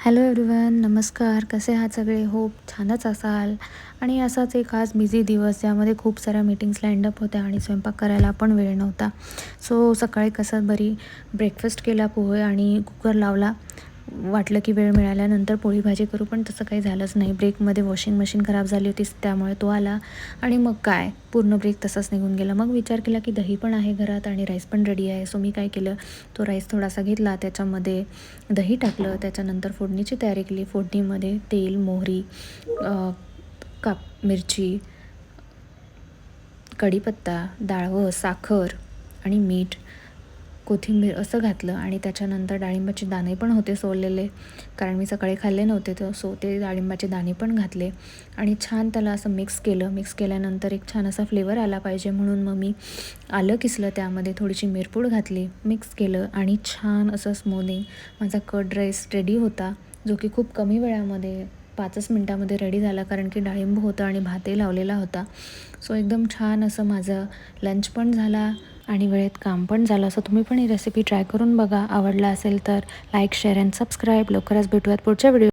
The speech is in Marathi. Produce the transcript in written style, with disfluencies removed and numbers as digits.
हॅलो एव्हरीवन, नमस्कार. कसे आहात सगळे? होप छानच असाल. आणि असाच एक आज बिझी दिवस ज्यामध्ये खूप साऱ्या मीटिंग्स लाईंड अप होत्या आणि स्वयंपाक करायला पण वेळ नव्हता. सो सकाळी कसं बरी ब्रेकफास्ट केला, पोहे आणि कुकर लावला. वाटलं की वेळ मिळाल्यानंतर पोळी भाजी करू, पण तसं काही झालंच नाही. ब्रेकमध्ये वॉशिंग मशीन खराब झाली होती, त्यामुळे तो आला आणि मग काय पूर्ण ब्रेक तसाच निघून गेला. मग विचार केला की दही पण आहे घरात आणि राईस पण रेडी आहे. सो मी काय केलं, तो राईस थोडासा घेतला, त्याच्यामध्ये दही टाकलं, त्याच्यानंतर फोडणीची तयारी केली. फोडणीमध्ये तेल, मोहरी, मिरची, कढीपत्ता, डाळवं, साखर आणि मीठ, कोथिंबीर असं घातलं आणि त्याच्यानंतर डाळिंबाचे दाणे पण होते सोललेले, कारण मी सकाळी खाल्ले नव्हते तर सो ते डाळिंबाचे दाणे पण घातले आणि छान त्याला असं मिक्स केलं. मिक्स केल्यानंतर एक छान असा फ्लेवर आला पाहिजे म्हणून मग मी आलं किसलं, त्यामध्ये थोडीशी मिरपूड घातली, मिक्स केलं आणि छान असं स्मूथिंग माझा कर्ड राईस रेडी होता, जो की खूप कमी वेळामध्ये 5च मिनटामध्ये रेडी झाला, कारण की डाळिंब होतं आणि भातही लावलेला होता. सो एकदम छान असं माझं लंच पण झाला आणि वेळेत काम पण झालं. असं तुम्ही पण ही रेसिपी ट्राय करून बघा. आवडला असेल तर लाईक, शेअर अँड सबस्क्राईब. लवकरच भेटूयात पुढच्या व्हिडिओ.